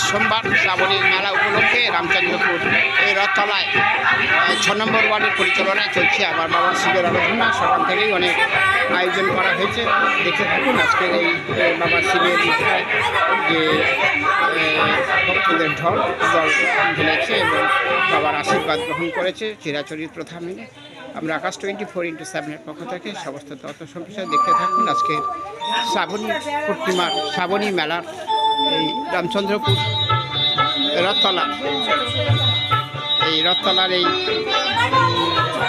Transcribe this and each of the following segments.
সোমবার শ্রাবণী মেলা উপলক্ষে রামচন্দ্রপুর এই রথতলায় 6 নম্বর ওয়ার্ডের পরিচালনায় চলছে আমার বাবার শিবের আরাধনা। সকাল থেকেই অনেক আয়োজন করা হয়েছে। দেখে থাকুন আজকের এই বাবার শিবের যে ভক্তদের ঢল ঢেলেছে এবং বাবার আশীর্বাদ গ্রহণ করেছে চিরাচরিত প্রথা মেনে। আমরা আকাশ 24x7-এর পক্ষ থেকে সমস্ত তথ্য সম্প্রচার দেখতে থাকুন আজকে শ্রাবণী মেলার এই রামচন্দ্রপুর রথতলার এই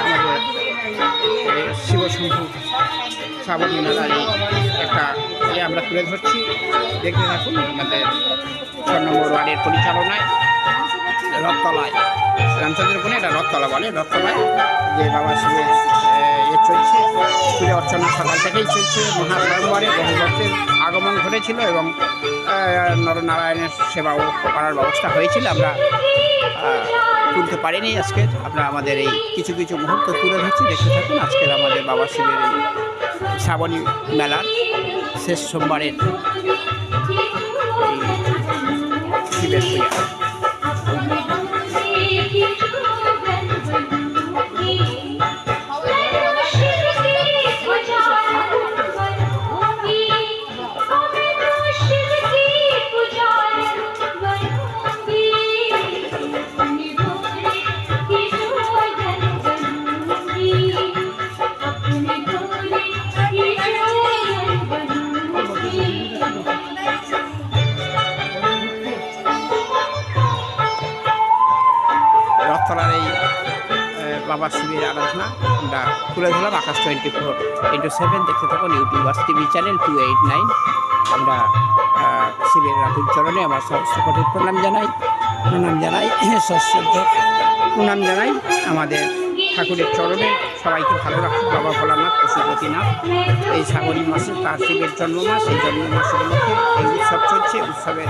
আমাদের শিবশম্ভু শ্রাবণী মেলার একটা আমরা তুলে ধরছি। দেখতে থাকুন আমাদের 6 নম্বর ওয়ার্ডের পরিচালনায় রথতলায় রামচন্দ্রপুরে এটা রথতলা বলে। রথতলায় যে বাবা শিবের চলছে পূজা অর্চনা সকাল থেকেই চলছে। মহাস্বয়ম্বরে বহু ভক্তের আগমন ঘটেছিল এবং নরনারায়ণের সেবাও করার ব্যবস্থা হয়েছিল। আমরা তুলতে পারিনি আজকে, আমরা আমাদের এই কিছু কিছু মুহূর্ত তুলে ধরছি। দেখতে থাকুন আজকের আমাদের বাবা শিবের এই শ্রাবণী মেলার শেষ সোমবারের শিবের পূজা। রথতলার এই বাবা শিবের আরাধনা আমরা তুলে ধরলাম আকাশ 24x7। দেখতে থাকুন ইউটিউব টিভি চ্যানেল 289। আমরা শিবের রাতুল চরণে আমার সহস্র কোটি প্রণাম জানাই আমাদের ঠাকুরের চরণে। সবাইকে ভালো রাখুন বাবা ভোলানাথ পশুপতিনাথ। এই শ্রাবণী মাসে তার শিবের জন্মমাস, এই জন্মমাস উপলক্ষে এই উৎসব চলছে। উৎসবের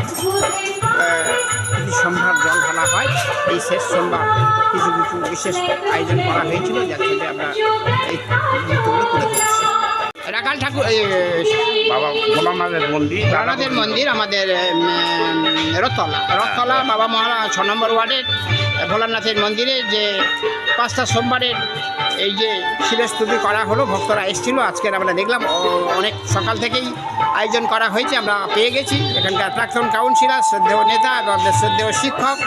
সম্ভার জল ঢালা হয়। এই শেষ সোমবার কিছু বিশেষ আয়োজন করা হয়েছিল, যার সাথে আমরা এই মুহূর্তগুলো তুলে ধরছি। রাখাল ঠাকুর বাবা ভোলানাথের মন্দির আমাদের রথতলা বাবা মহারা 6 নম্বর ওয়ার্ডের ভোলানাথের মন্দিরে যে 5টা সোমবারের এই যে শিবের স্তুতি করা হলো, ভক্তরা এসেছিল। আজকের আমরা দেখলাম অনেক সকাল থেকেই আয়োজন করা হয়েছে। আমরা পেয়ে গেছি এখানকার প্রাক্তন কাউন্সিলর, শ্রদ্ধেয় নেতা এবং শ্রদ্ধেয় শিক্ষক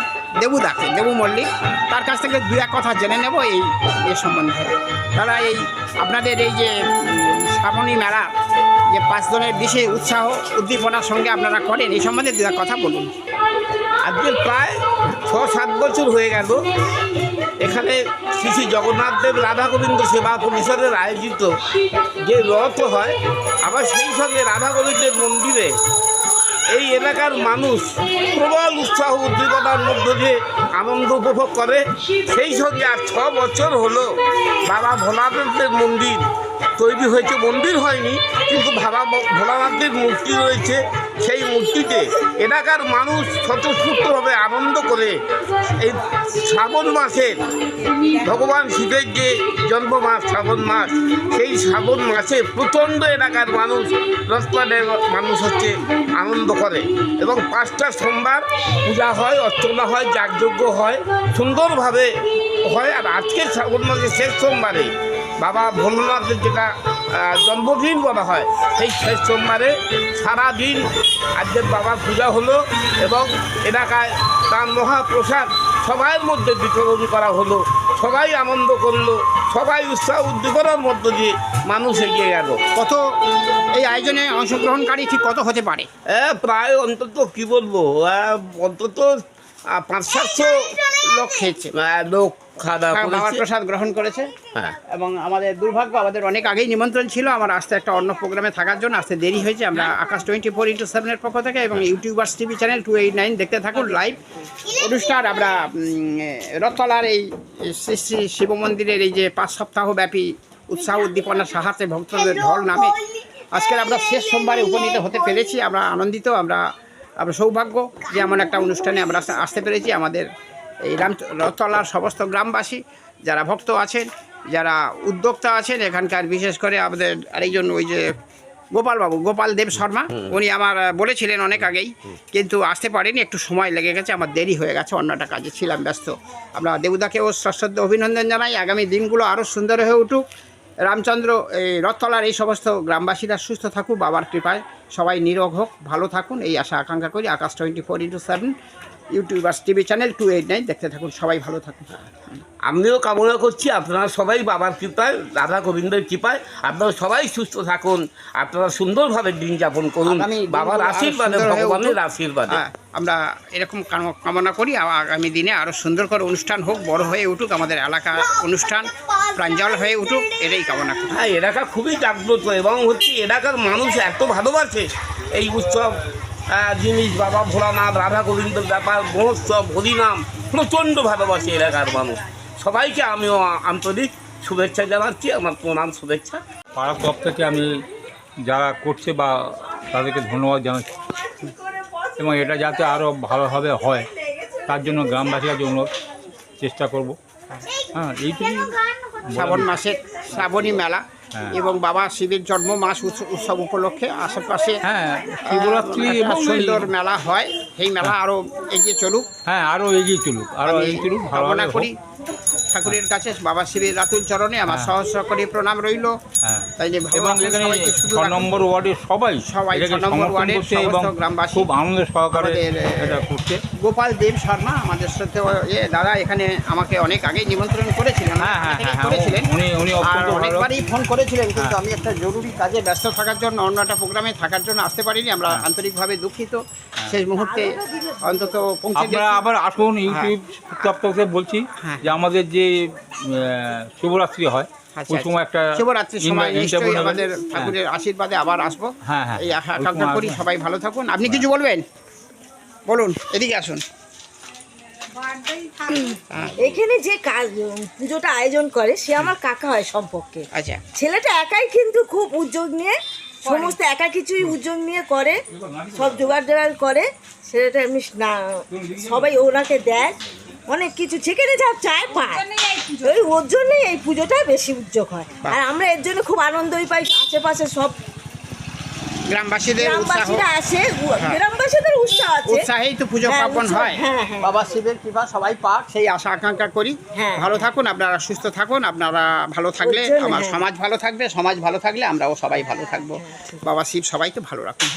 দেবু মল্লিক। তার কাছ থেকে 2-1 কথা জেনে নেব এই সম্বন্ধে। তারা এই আপনাদের এই যে শ্রাবণী মেলা যে 5 দিনের বিশেষ উৎসাহ উদ্দীপনার সঙ্গে আপনারা করেন, এই সম্বন্ধে 2-1 কথা বলুন। আজকে প্রায় 6-7 বছর হয়ে গেল এখানে শ্রী জগন্নাথ দেব রাধা গোবিন্দ সেবা পরিষদের আয়োজিত যে রথ হয়, আবার সেই সঙ্গে রাধা গোবিন্দের মন্দিরে এই এলাকার মানুষ প্রবল উৎসাহ উদ্দীপনার মধ্য দিয়ে আনন্দ উপভোগ করে। সেই সঙ্গে আর 6 বছর হলো বাবা ভোলানাথের মন্দির তৈরি হয়েছে। মন্দির হয়নি, কিন্তু বাবা ভোলানাথের মূর্তি রয়েছে। সেই মূর্তিতে এলাকার মানুষ স্বতঃস্ফূর্তভাবে আনন্দ করে এই শ্রাবণ মাসের ভগবান শিবের যে জন্মমাস শ্রাবণ মাস, সেই শ্রাবণ মাসে প্রচণ্ড এলাকার রথতলার মানুষ আনন্দ করে এবং 5টা সোমবার পূজা হয়, অর্চনা হয়, যাগযজ্ঞ হয়, সুন্দরভাবে হয়। আর আজকের শ্রাবণ মাসের শেষ সোমবারে বাবা ভোলানাথের যেটা জন্মদিন বলা হয়, সেই শেষ সোমবারে সারাদিন আজকের বাবার পূজা হলো এবং এলাকায় তার মহাপ্রসাদ সবার মধ্যে বিতরণ করা হলো। সবাই আনন্দ করলো, সবাই উৎসাহ উদ্দীপনার মধ্য দিয়ে মানুষ এগিয়ে গেল। কত এই আয়োজনে অংশগ্রহণকারী ঠিক কত হতে পারে? প্রায় অন্তত কি বলবো, অন্তত 500-700 লোক খেয়েছে, লোক খাওয়া প্রসাদ গ্রহণ করেছে। এবং আমাদের দুর্ভাগ্য, আমাদের অনেক আগেই নিমন্ত্রণ ছিল আমার আসতে, একটা অন্য প্রোগ্রামে থাকার জন্য আসতে দেরি হয়েছে। আমরা আকাশ 24x7-এর পক্ষ থেকে এবং ইউটিউবার্স টিভি চ্যানেল 289 দেখতে থাকুন লাইভ অনুষ্ঠান। আমরা রথতলার এই শ্রী শ্রী শিব মন্দিরের এই যে 5 সপ্তাহব্যাপী উৎসাহ উদ্দীপনার সাহায্যে ভক্তদের ঢল নামে আজকের আমরা শেষ সোমবারে উপনীত হতে পেরেছি। আমরা আনন্দিত, আমরা সৌভাগ্য যে এমন একটা অনুষ্ঠানে আমরা আসতে পেরেছি। আমাদের এই রথতলার সমস্ত গ্রামবাসী, যারা ভক্ত আছেন, যারা উদ্যোক্তা আছেন এখানকার, বিশেষ করে আমাদের আরেকজন ওই যে গোপালবাবু, গোপাল দেব শর্মা, উনি আমার বলেছিলেন অনেক আগেই, কিন্তু আসতে পারেনি, একটু সময় লেগে গেছে, আমার দেরি হয়ে গেছে, অন্যটা কাজে ছিলাম ব্যস্ত। আমরা দেবুদাকেও সশ্রদ্ধ অভিনন্দন জানাই, আগামী দিনগুলো আরও সুন্দর হয়ে উঠুক। রামচন্দ্র এই রথতলার এই সমস্ত গ্রামবাসীরা সুস্থ থাকুক বাবার কৃপায়, সবাই নিরোগ হোক, ভালো থাকুন, এই আশা আকাঙ্ক্ষা করি। আকাশ 24x7 ইউটিউবার্স টিভি চ্যানেল 289 দেখতে থাকুন, সবাই ভালো থাকুন। আমিও কামনা করছি আপনারা সবাই বাবার কৃপায়, রাধা গোবিন্দের কৃপায় আপনারা সবাই সুস্থ থাকুন, আপনারা সুন্দরভাবে দিন যাপন করুন আগামী বাবার দিনগুলো আরো আশীর্বাদে, সুন্দর হয়ে ভগবানের উঠুক। আশীর্বাদে। হ্যাঁ, আমরা এরকম কামনা করি, আগামী দিনে আরও সুন্দর করে অনুষ্ঠান হোক, বড় হয়ে উঠুক, আমাদের এলাকার অনুষ্ঠান প্রাঞ্জল হয়ে উঠুক, এটাই কামনা করি। হ্যাঁ, এলাকা খুবই জাগ্রত এবং হচ্ছে এলাকার মানুষ এত ভালোবাসে এই উৎসব জিনিস, বাবা ভোলানাথ, রাধা গোবিন্দের ব্যাপার, মহোৎসব, হরিনাম প্রচণ্ড ভালোবাসে এলাকার মানুষ। সবাইকে আমিও আন্তরিক শুভেচ্ছা জানাচ্ছি, আমার প্রণাম শুভেচ্ছা। পাড়ার তরফ থেকে আমি যারা করছে বা তাদেরকে ধন্যবাদ জানাচ্ছি, এবং এটা যাতে আরও ভালোভাবে হয় তার জন্য গ্রামবাসীর জন্য চেষ্টা করব। হ্যাঁ, এইটুকুই শ্রাবণ মাসের শ্রাবণী মেলা হ্যাঁ। এবং বাবা শিবের জন্ম মাস উৎসব উপলক্ষে আশেপাশে হ্যাঁ, শিবরাত্রি একটা এবং সুন্দর মেলা হয়, এই মেলা আরও এগিয়ে চলুক, হ্যাঁ আরও এগিয়ে চলুক, আরও আমি এগিয়ে চলুক, কামনা ভালোভাবে করি। হোক। ঠাকুরের কাছে বাবা শিবের রাতুল চরণে আমার হ্যাঁ। সহস্র করে প্রণাম রইল। হ্যাঁ, তাই যে এবং ভগবান এখানে সবাইকে সুস্থ 6 রাখুন। নম্বর ওয়ার্ডের সবাই সবাই এটাকে 6 নম্বর সমর্থন ওয়ার্ডের করছে সমস্ত এবং গ্রামবাসী, খুব আনন্দ সহকারে আমাদের, এটা করছে। গোপাল দেব শর্মা আমাদের সাথে দাদা এখানে আমাকে অনেক আগেই নিমন্ত্রণ করেছিলেন, হ্যাঁ, হ্যাঁ, এখানেই হ্যাঁ, করেছিলেন, উনি আর অত্যন্ত ভালো। অনেকবারই ফোন করেছিলেন, কিন্তু হ্যাঁ। আমি একটা জরুরি কাজে ব্যস্ত থাকার জন্য, অন্য একটা প্রোগ্রামে থাকার জন্য আসতে পারিনি। আমরা হ্যাঁ। আন্তরিকভাবে দুঃখিত, শেষ মুহূর্তে অন্তত পৌঁছে আপনারা গেছি। আবার আসুন, ইউটিউব তরফে বলছি হ্যাঁ। যে আমাদের যে শিবরাত্রি হয় আচ্ছা, ওই সময় একটা শিবরাত্রির সময় নিশ্চয়ই interview হবে। আমাদের ঠাকুরের আশীর্বাদে আবার আসবো, হ্যাঁ, হ্যাঁ। এই আশা ওই আকাঙ্ক্ষা সময় করি। আসবেন। সবাই ভালো থাকুন। আপনি কিছু বলবেন? বলুন, এদিকে আসুন। এখানে যে কাজ পুজোটা আয়োজন করে সে আমার কাকা হয় সম্পর্কে। আচ্ছা, ছেলেটা একাই কিন্তু খুব উদ্যোগ নিয়ে সমস্ত একা কিছুই উদ্যোগ নিয়ে করে, সব জোগাড় জোগাড় করে। ছেলেটা এমনি না, সবাই ওনাকে দেয় অনেক কিছু, যেখানে যা চায় পায়। ওর জন্যই এই পুজোটা বেশি উদ্যোগ হয়, আর আমরা এর জন্য খুব আনন্দই পাই। আশেপাশে সব গ্রামবাসীদের উৎসাহ, গ্রামবাসীরা আসে, গ্রামবাসীদের উৎসাহ আছে, উৎসাহেই তো পুজো হ্যাঁ, পার্বণ উৎসাহ, হয়। হ্যাঁ, হ্যাঁ। বাবা শিবের কৃপা সবাই পাক, সেই আশা আকাঙ্ক্ষা করি। হ্যাঁ। ভালো থাকুন, আপনারা সুস্থ থাকুন, আপনারা ভালো থাকলে ওর জন্য, আমার হ্যাঁ। সমাজ ভালো থাকবে, সমাজ ভালো থাকলে আমরাও সবাই ভালো থাকবো। বাবা শিব সবাইকে ভালো রাখুন।